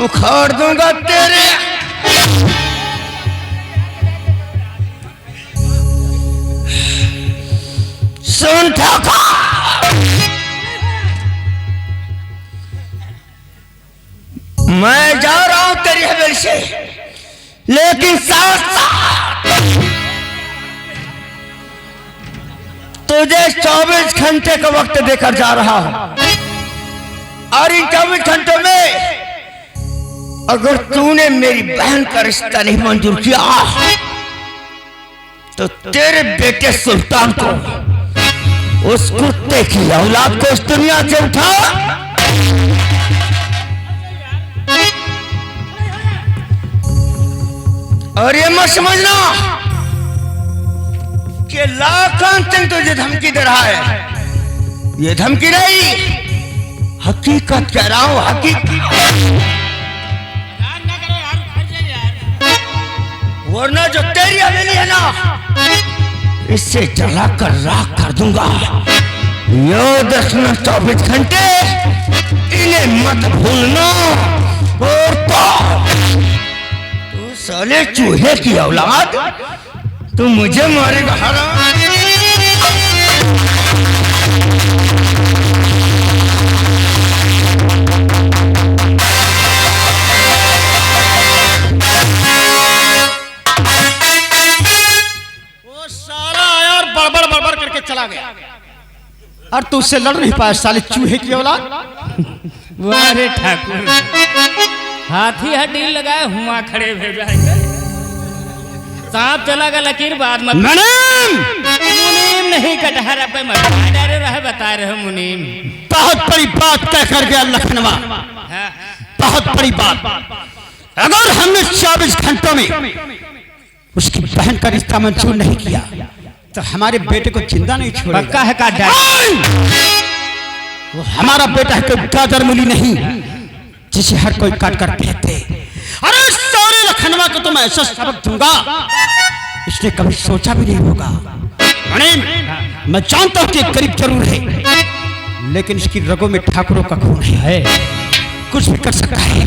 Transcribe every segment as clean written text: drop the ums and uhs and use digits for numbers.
उखाड़ दूंगा तेरे। सुन ठाकुर, मैं जा रहा हूं तेरी हवेली से, लेकिन साथ साथ तुझे 24 घंटे का वक्त देकर जा रहा हूं, और इन 24 घंटों में अगर तूने मेरी बहन का रिश्ता नहीं मंजूर किया तो तेरे बेटे सुल्तान को, उस कुत्ते की औलाद को इस दुनिया से उठा और ये मत समझना कि लाखन सिंह तुझे धमकी दे रहा है। ये धमकी नहीं, हकीकत कह रहा हूं, हकीकत। वरना जो तेरी हवेली है ना, इससे जलाकर राख कर दूंगा। याद रखना 24 घंटे, इन्हें मत भूलना। और तू साले चूहे की औलाद, तू मुझे मारेगा हराम। बड़बड़ करके चला गया और तू उससे लड़ नहीं पाया, साले चूहे की औलाद। वारे ठाकुर, हाथी हड्डी लगाए हुआ खड़े भेजा है। सांप चला गया लकीर बाद में। मुनीम नहीं कटहरा पे डरे रहे, बता रहे मुनीम। बहुत बड़ी बात कह कर गया लखनवा, बहुत बड़ी बात। अगर हमने 24 घंटों में उसकी बहन का रिश्ता मंजूर नहीं किया तो हमारे बेटे को जिंदा नहीं छोड़ेगा। पक्का है का वो हमारा बेटा है, कोई गाजर मूली नहीं जिसे हर कोई काट कर फेंकते। अरे सारे लखनवा को तो मैं ऐसा सबक दूंगा, इसने कभी सोचा भी नहीं होगा। मैं जानता हूं कि गरीब जरूर है, लेकिन इसकी रगों में ठाकुरों का खून है, कुछ भी कर सकता है।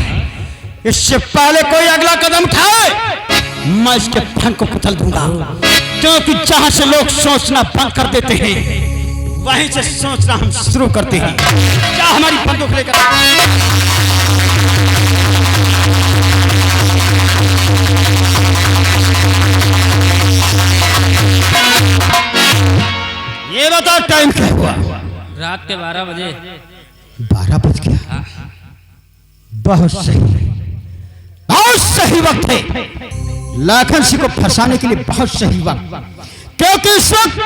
इससे पहले कोई अगला कदम उठाए, मैं इसके फन को कुचल दूंगा। क्योंकि जहां से लोग सोचना बंद कर देते हैं, वहीं से सोचना हम शुरू करते हैं। क्या हमारी बंदूक लेकर ये बता, टाइम क्या हुआ? रात के 12 बजे। 12 बज गया। बहुत सही, बहुत सही वक्त है लाखन सिंह को फंसाने के लिए, बहुत सही वक्त। क्योंकि इस वक्त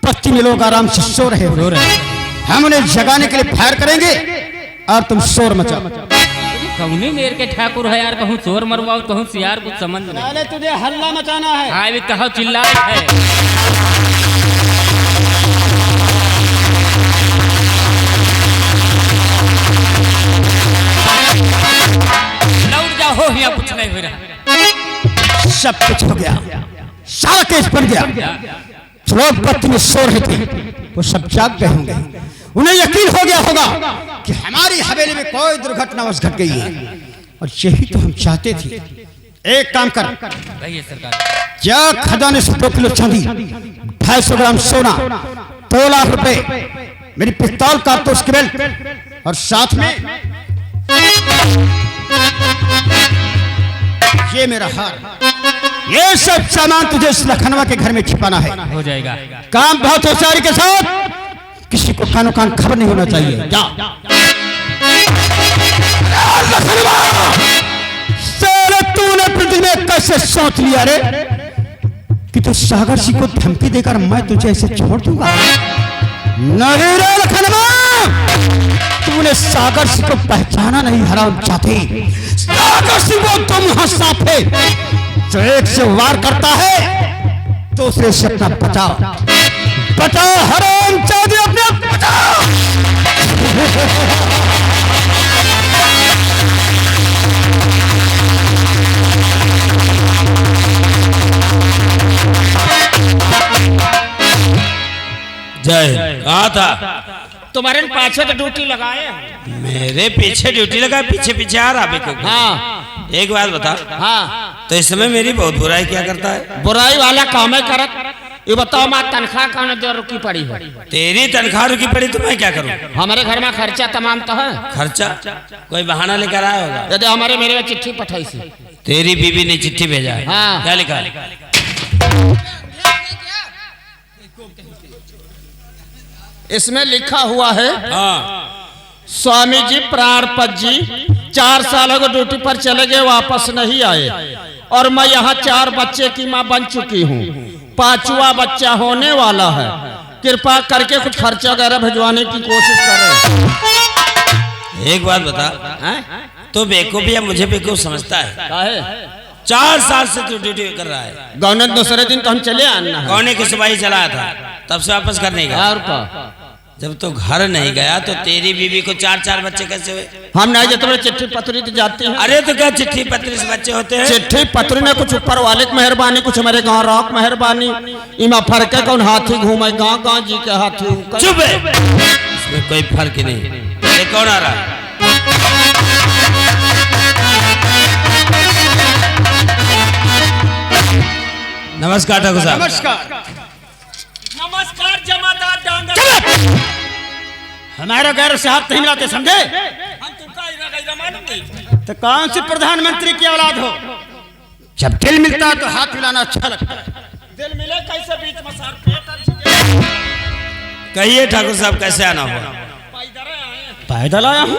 बस्ती में लोग आराम से सो रहे हो। हम उन्हें जगाने के लिए फायर करेंगे और तुम शोर मचाओ। कौनी मेर के ठाकुर है यार, कहूँ शोर मरवाओ, कहूँ सियार, कुछ समझ नहीं। तुझे हल्ला मचाना है। हाँ भी कहो चिल्ला है। लौट जाओ, हो यहाँ कुछ नहीं हो रहा। सब कुछ हो गया, सारा केस बन गया। लोग बत्ती में सो रहे थे, वो सब जाग गए होंगे। उन्हें यकीन हो गया होगा कि हमारी हवेली में कोई दुर्घटना घट गई है, और यही तो हम चाहते थे। एक काम कर, सरकार क्या खजाने से 2 किलो चांदी, 250 ग्राम सोना, 2 लाख रुपए, मेरी पिस्तौल, कारतूस की बेल्ट और साथ में ये मेरा हार, ये सब सामान तुझे इस लखनवा के घर में छिपाना है। हो जाएगा। काम बहुत होशियारी के साथ, किसी को कानो कान खबर नहीं होना चाहिए। जा। साले तूने अपने दिल में कैसे सोच लिया रे कि तू सागर सिंह को धमकी देकर मैं तुझे ऐसे छोड़ दूंगा? नहीं रे लखनवा, तूने सागर सिंह को पहचाना नहीं, हराम चाहते। सागर सिंह को तुम हंसाते, जो एक से वार करता है दूसरे से अपना बचाओ। बचाओ हराम चाहते, अपने आप बचाओ। जय कहा था तुम्हारे पाछे तो ड्यूटी लगाए हैं। मेरे पीछे ड्यूटी लगा, पीछे पीछे आ रहा बेको। हाँ एक बात बता, हाँ तो इस समय मेरी बहुत बुराई क्या करता है? बुराई वाला काम है करत। ये बताओ माँ तनख्वाह कहाँ देर रुकी पड़ी है? तेरी तनख्वाह रुकी पड़ी तो मैं क्या करूं? हमारे घर में खर्चा तमाम तो है। खर्चा कोई बहाना लेकर आया होगा। यदि हमारे मेरे में चिट्ठी पठाई सी। तेरी बीवी ने चिट्ठी भेजा है? हाँ। क्या लिखा? इसमें लिखा हुआ है, हाँ। स्वामी जी प्राणपत जी 4 सालों को ड्यूटी पर चले गए, वापस नहीं आए और मैं यहाँ 4 बच्चे की माँ बन चुकी हूँ, 5वां बच्चा होने वाला है, कृपा करके कुछ खर्चा वगैरह भिजवाने की कोशिश करें। एक बात बता, तो बेवकूफ या मुझे बेवकूफ समझता है? काहे? 4 साल से तू ड्यूटी कर रहा है। गौनत दूसरे दिन तो हम चले आना है। कौने की सिपाही चलाया था, तब से वापस करने का। और का जब तो घर नहीं गया तो तेरी बीवी को 4 बच्चे कैसे हुए? हम नहीं जाते, चिट्ठी पत्री तो जाती है। अरे तो क्या चिट्ठी पत्री से बच्चे होते हैं? चिट्ठी पत्री में कुछ ऊपर वाले की मेहरबानी, कुछ हमारे गांव रॉक मेहरबानी। इमा फर्क है कौन हाथी घूमे गांव गांव जी के हाथी। चुप है, इसमें कोई फर्क ही नहीं। ये कौन आ रहा है? नमस्कार ठाकुर साहब। नमस्कार। नमस्कार जमादार डांगर। हमारा गैर से हाथ नहीं मिलाते, समझे? हम तुमका मालूम नहीं। तो कौन सी प्रधानमंत्री की औलाद हो? जब दिल मिलता है तो हाथ मिलाना अच्छा लगता है। दिल मिले कैसे बीच में सर पेट। कहिए ठाकुर साहब, कैसे आना हुआ? पैदल आया हूँ।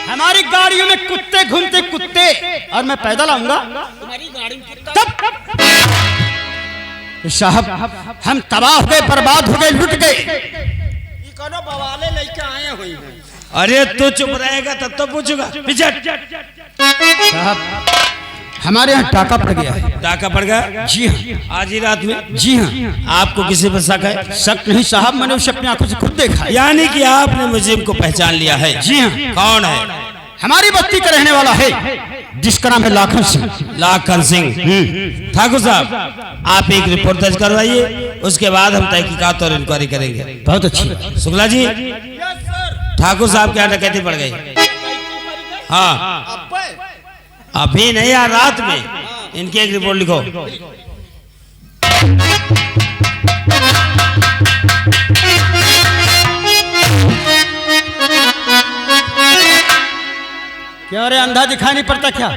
हमारी गाड़ियों में कुत्ते घूमते, कुत्ते, और मैं पैदल आऊंगा? तुम्हारी गाड़ी में साहब हम तबाह हो गए, बर्बाद हो गए, लुट गए। कोनो बवाले लेके आए हुई हैं। अरे तू चुप रहेगा तब तो पूछूंगा। पीछे साहब हमारे यहाँ टाका पड़ गया है। टाका पड़ गया? जी हाँ। आज ही रात में? जी हाँ। आपको किसी पर शक है? शक नहीं साहब, मैंने उसे अपनी आंखों से खुद देखा है। यानी कि आपने मुझे को पहचान लिया है? जी हाँ। कौन है? हमारी बस्ती का रहने वाला है, जिसका नाम है लाखन सिंह। लाखन सिंह। ठाकुर साहब आप एक रिपोर्ट दर्ज करवाइए, उसके बाद हम तहकीकात और इंक्वायरी करेंगे। बहुत अच्छी। शुक्ला जी, ठाकुर साहब क्या डकैती पड़ गई? हाँ, अभी नहीं यार, रात में। इनकी एक रिपोर्ट लिखो। क्या रे, अंधा दिखाई नहीं पड़ता क्या?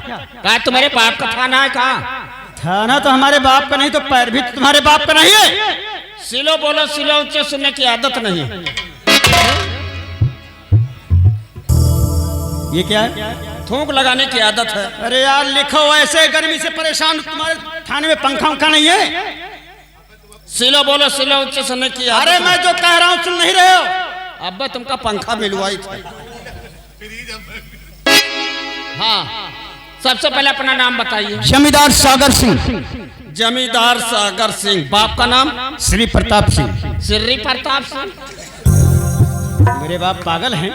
कहा तुम्हारे बाप का थाना है? कहाँ थाना तो हमारे बाप का नहीं, तो पैर भी तुम्हारे बाप का नहीं है। सिलो बोलो, सिलो ऊंचे सुनने की आदत नहीं। ये क्या है? थूक लगाने की आदत है। अरे यार लिखो, ऐसे गर्मी से परेशान, तुम्हारे थाने में पंखा उंखा नहीं है? सिलो बोलो, सिलो ऊंचे सुनने की आदत। अरे मैं जो कह रहा हूँ सुन नहीं रहे हो? अब तुमका पंखा मिलवाई थी। हाँ, सबसे पहले अपना नाम बताइए। जमींदार सागर सिंह। जमींदार सागर सिंह। बाप का नाम? श्री प्रताप सिंह। श्री प्रताप सिंह। मेरे बाप पागल हैं?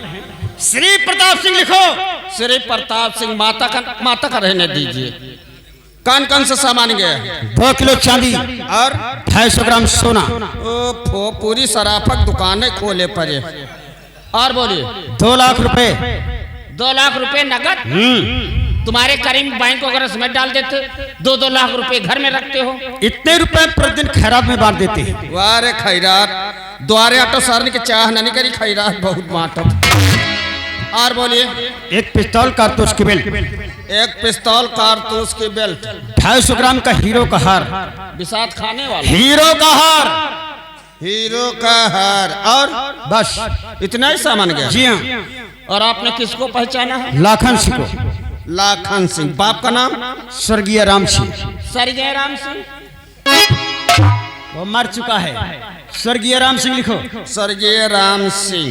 श्री प्रताप सिंह लिखो। श्री प्रताप सिंह। माता का रहने दीजिए। कौन कौन सा सामान गया? 2 किलो चांदी और 250 ग्राम सोना। ओ पूरी सराफत दुकानें खोले पड़े। और बोलिए। 2 लाख रुपए। 2 लाख रुपए नगद? तुम्हारे करीम बैंक वगैरह समेत डाल देते। 2-2 लाख रुपए घर में रखते हो। इतने रुपए प्रतिदिन खैरात में बांट देते हैं। वाह रे खैरात, द्वारे आटो सारने के चाह नहीं करी, खैरात बहुत बांटत। और बोलिए। 1 पिस्तौल कारतूस की बेल्ट। 1 पिस्तौल कारतूस की बेल्ट। 250 ग्राम का हीरो का हार। बिसात खाने वाला हीरो का हार। हीरो का हार। और बस इतना ही सामान गया? जी हाँ। और आपने किसको पहचाना है? लाखन सिंह को। लाखन सिंह। बाप का नाम? स्वर्गीय राम सिंह। स्वर्गीय राम सिंह। वो मर चुका है। स्वर्गीय राम सिंह लिखो। स्वर्गीय राम सिंह।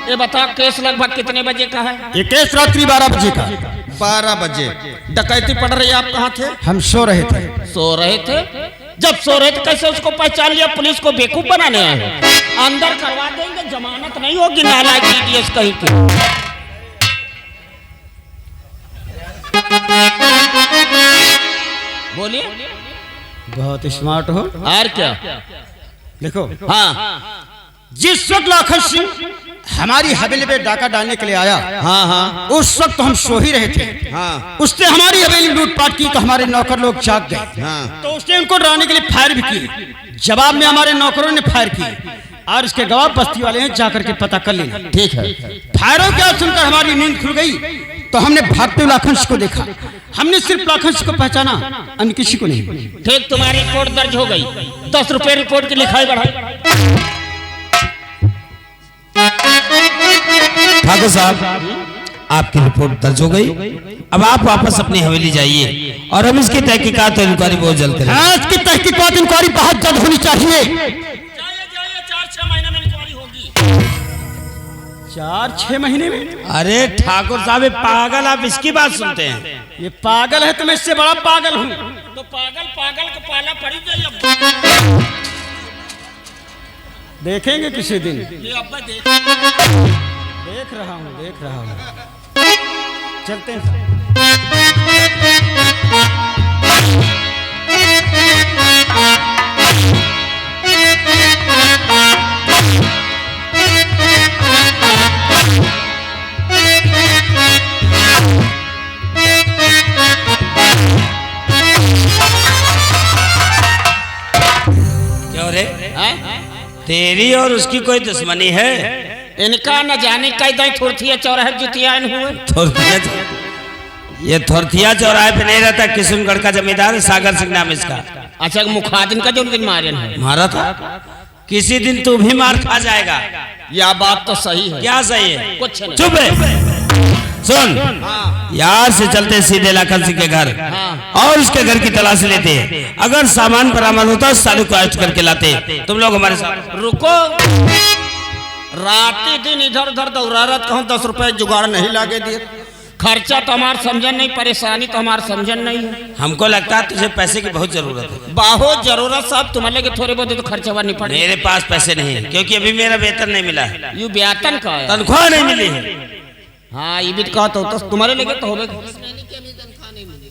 ये बताओ केस लगभग कितने बजे का है? ये केस रात्रि 12 बजे का। 12 बजे। डकैती पड़ रही है, आप कहाँ थे? हम सो रहे थे। सो रहे थे? जब सो रहे थे कैसे उसको पहचान लिया? पुलिस को बेवकूफ बनाने आए हो। अंदर करवा देंगे, जमानत नहीं होगी। नालायक DDS कहीं के। बोलिए। बहुत स्मार्ट हो। और क्या लिखो। हाँ, जिस वक्त लाखन सिंह हमारी हवेली पे डाका डालने के लिए आया, हाँ हाँ उस वक्त तो हम सो ही रहे थे। हाँ उसने हमारी हवेली लूटपाट की तो हमारे नौकर लोग जाग गए। हाँ। तो उसने उनको डराने के लिए फायर भी की। जवाब में हमारे नौकरों ने फायर की और इसके गवाह बस्ती वाले हैं, जाकर के पता कर लेना। ठीक है। फायरों की आवाज सुनकर हमारी नींद खुल गई तो हमने भागते हुए लाखन सिंह को देखा। हमने सिर्फ लाखन सिंह को पहचाना, अन्य किसी को नहीं। ठीक, तुम्हारी रिपोर्ट दर्ज हो गई। 10 रुपए रिपोर्ट की लिखाई बढ़ाई। ठाकुर साहब, आपकी रिपोर्ट दर्ज हो गई। अब आप वापस अपनी हवेली जाइए और हम इसकी तहकीकात और इंक्वायरी बहुत जल्द करेंगे। हाँ, इसकी तहकीकात इंक्वायरी बहुत जल्द होनी चाहिए। 4-6 महीने में इंक्वायरी होगी। 4-6 महीने में? अरे ठाकुर साहब, ये पागल, आप इसकी बात सुनते हैं? ये पागल है तो मैं इससे बड़ा पागल हूँ। तो पागल को पाला पड़ी जाए। देखेंगे किसी दिन। ये अब देख देख रहा हूँ। चलते हैं। क्यों रे? तेरी और उसकी कोई दुश्मनी है? इनका न जाने का इधर थोरथिया चौराहे जुतिया हुए। ये थोरथिया चौराहे पे नहीं रहता, किशनगढ़ का जमींदार है, सागर सिंह नाम इसका। अच्छा, मुखादिन का जो दिन मारे है। मारा था? किसी दिन तू भी मार खा जाएगा। यह बात तो सही है। क्या सही है? कुछ नहीं। चुप है। सुन, यहाँ से चलते सीधे लाखन सिंह के घर और उसके घर की तलाशी लेते हैं। अगर सामान बरामद होता है सारे को अरेस्ट करके लाते। तुम लोग हमारे साथ रुको। रात दिन इधर उधर दौरारत कहूँ 10 रुपए जुगाड़ नहीं लागे दिए। खर्चा तो हमारा समझन नहीं, परेशानी तो हमारा समझन नहीं है। हमको लगता है तुझे पैसे की बहुत जरूरत है। बहुत जरूरत साहब, तुम्हारे लगे थोड़े बहुत तो खर्चा नहीं पड़े। मेरे पास पैसे नहीं है क्योंकि अभी मेरा वेतन नहीं मिला है। यू वेतन का है? तनख्वाह नहीं मिली है। हाँ, ये भी कहा तो तुम्हारे लगे तो होगा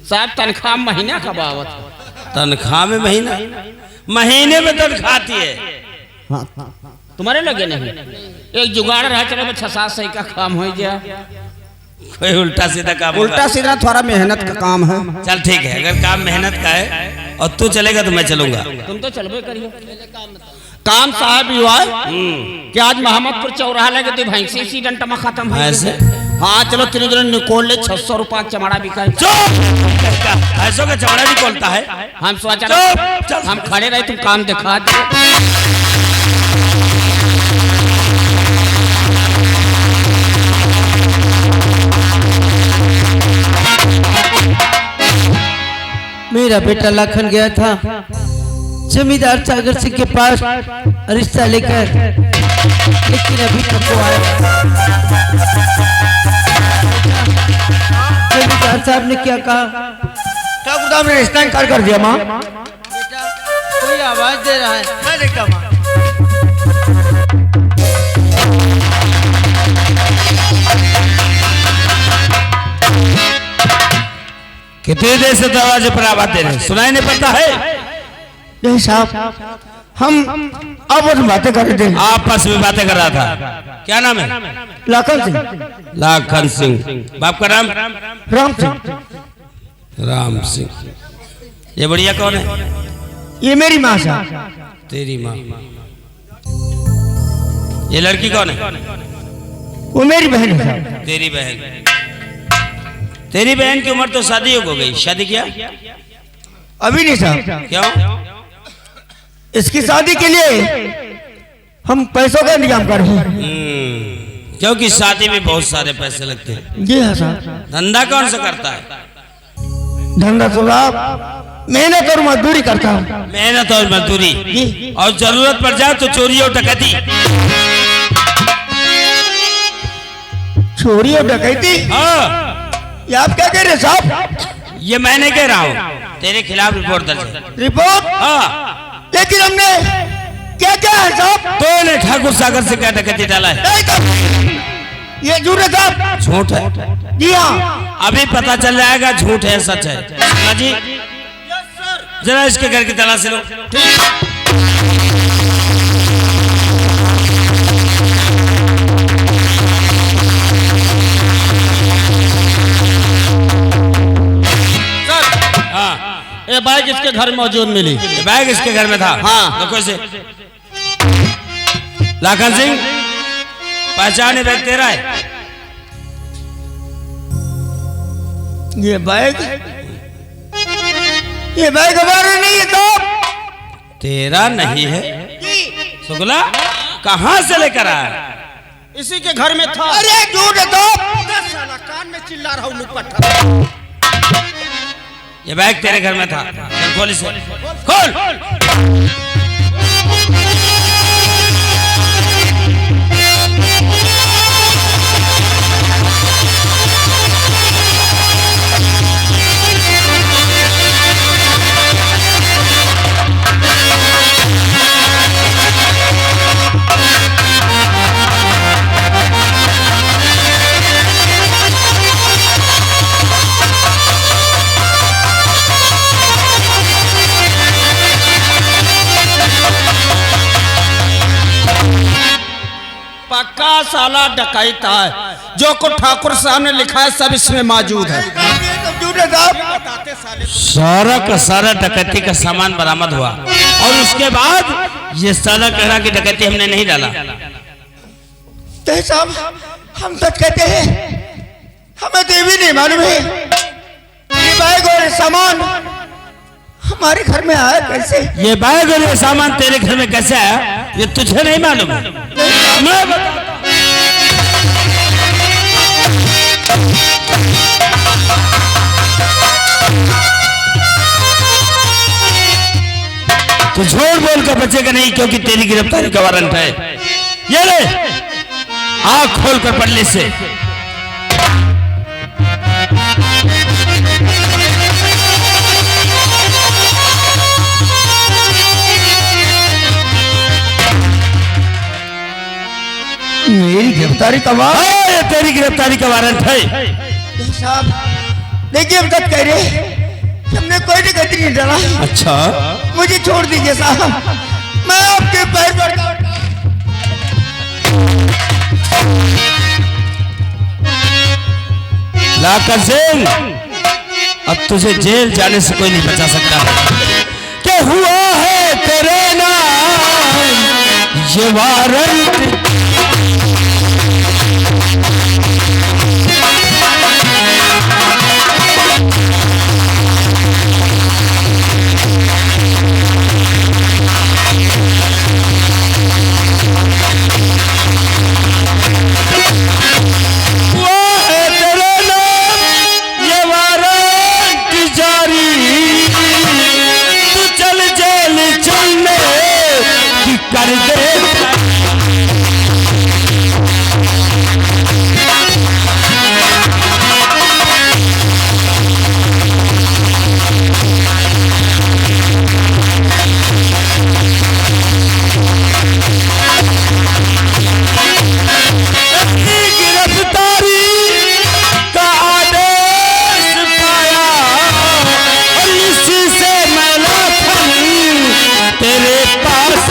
साहब। तनख्वाह महीना कब आवत? तनख्वाह में महीने में तनख्वाह आती है। तुम्हारे लगे नहीं? एक जुगाड़ रहा, चलो 6-7 सही का काम हो गया। कोई उल्टा सीधा काम होगा? उल्टा सीधा थोड़ा मेहनत का काम है। चल ठीक है, अगर काम मेहनत का है और तू चलेगा तो मैं चलूंगा। तुम तो चलबे करियो। काम साहब युवा कि आज मोहम्मदपुर चौराहा लगे तो भैंसी एक्सीडेंट में खत्म है। ऐसे? हाँ चलो, 3 दिन निकोल ले। 600 रुपया चमड़ा बिका। ऐसो का चमड़ा भी खोलता है? हम सोचा हम खड़े रहे, तुम काम दिखा दो। मेरा बेटा लाखन गया था जमींदार सागर सिंह के पास रिश्ता लेकर, लेकिन अभी तक वो आया। जमींदार साहब ने क्या कहा? ठाकुर साहब ने रिश्ता इनकार कर दिया। माँ, बेटा कोई आवाज दे रहा है। मैं देखता माँ। कितनी देर से दरवाजे पर आवाज दे रहे, सुनाई नहीं पड़ता है? नहीं साहब, हम आपस में बातें कर रहे थे। आपस में बातें कर रहा था। क्या नाम है? लाखन सिंह। लाखन सिंह। बाप का नाम? राम सिंह। राम सिंह। ये बढ़िया कौन है? ये मेरी माँ साहब। तेरी माँ। ये लड़की कौन है? वो मेरी बहन है साहब। तेरी बहन। तेरी बहन की उम्र तो शादी हो गई। शादी किया? अभी नहीं साहब। क्यों? इसकी शादी के लिए हम पैसों का इंतजाम कर रहे हैं। क्योंकि शादी में बहुत सारे पैसे लगते हैं। जी हाँ साहब। धंधा कौन सा करता है? धंधा तो साहब मेहनत और मजदूरी करता हूँ। मेहनत और मजदूरी, और जरूरत पड़ जाए तो चोरी और डकैती। चोरी और डकैती? हाँ। ये आप क्या कह रहे हैं साहब? ये मैंने कह रहा हूँ, तेरे खिलाफ रिपोर्ट दर्ज है। रिपोर्ट? हाँ। लेकिन हमने क्या क्या है साहब? तूने ठाकुर सागर से क्या डकैती डाला है? नहीं तो ये झूठ है साहब। झूठ है? जी हाँ। अभी पता चल जाएगा झूठ है सच है। सुना जी, जरा इसके घर की तलाशी लो। ये बाइक इसके घर मौजूद मिली। ये बैग इसके घर में था? हाँ। देखो इसे। लाखन सिंह, पहचान ये बैग तेरा है? ये बैग हमारा नहीं है तो तेरा नहीं है? शुक्ला कहाँ से लेकर आया? इसी के घर में था। अरे झूठ है तो साला कान में चिल्ला रहा हूँ पत्थर। ये बैग तेरे घर में था? चल खोल इसे, खोल। पक्का साला डकैत है, जो को ठाकुर साहब ने लिखा है सब इसमें मौजूद है। सारा का सारा डकैती का सामान बरामद हुआ और उसके बाद ये साला कह रहा कि डकैती हमने नहीं डाला। तो साहब हम सच कहते हैं, हमें तो ये भी नहीं मालूम है ये बैग और ये सामान हमारे घर में आया कैसे। ये बैग और ये सामान तेरे घर में कैसे आया ये तुझे नहीं मालूम है? मैं बताता हूं। तू झूठ बोल कर बचेगा नहीं, क्योंकि तेरी गिरफ्तारी का वारंट है। ये ले, आँख खोल कर पढ़ ले से। मेरी गिरफ्तारी का वारंट? हाँ, ये तेरी गिरफ्तारी का वारंट है। साहब देखिए हम सच कह रहे हैं, हमने कोई डकैती नहीं डाला। अच्छा, मुझे छोड़ दीजिए साहब, मैं आपके पैर पड़ता हूं। लाकर सिंह, अब तुझे जेल जाने से कोई नहीं बचा सकता। क्या हुआ है तेरे नाम ये वारंट? कर दे गिरफ्तारी का आदेश पाया और इसी से मैं लाखन तेरे पास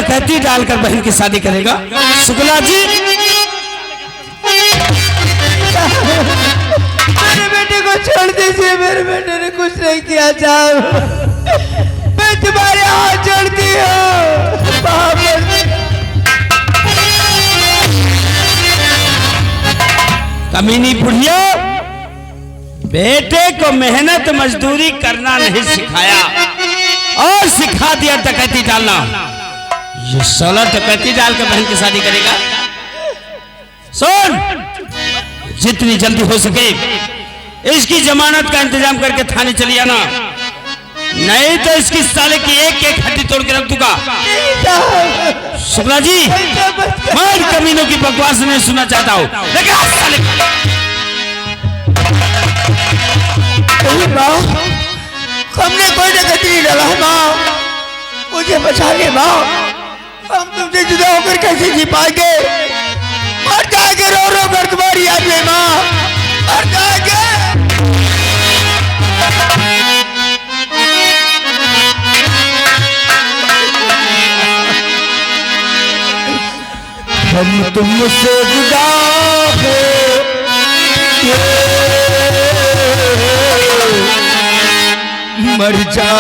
डकैती डालकर बहन की शादी करेगा? शुक्ला जी, मेरे बेटे को छोड़ दीजिए, मेरे बेटे ने कुछ नहीं किया साहब, मैं तुम्हारे हाथ जोड़ती हूँ। कमीनी बुढ़िया, बेटे को मेहनत मजदूरी करना नहीं सिखाया और सिखा दिया डकैती डालना। ये साला डकैती डाल के बहन की शादी करेगा? सुन, जितनी जल्दी हो सके इसकी जमानत का इंतजाम करके थाने चली आना, नहीं तो इसकी साले की एक एक हड्डी तोड़ के रख दूंगा। शुक्ला जी, मैं कमीनों की बकवास नहीं सुनना चाहता हूँ, लेकिन आज साले माँ, हमने कोई डकैती नहीं डाला है माँ, मुझे बचा ले माँ, हम तुमसे जुदा होकर कैसे जी पाएंगे? मर जाएंगे रो रो कर तुम्हारी याद में माँ, मर जाएंगे। हम तुमसे जुदा हो मर जा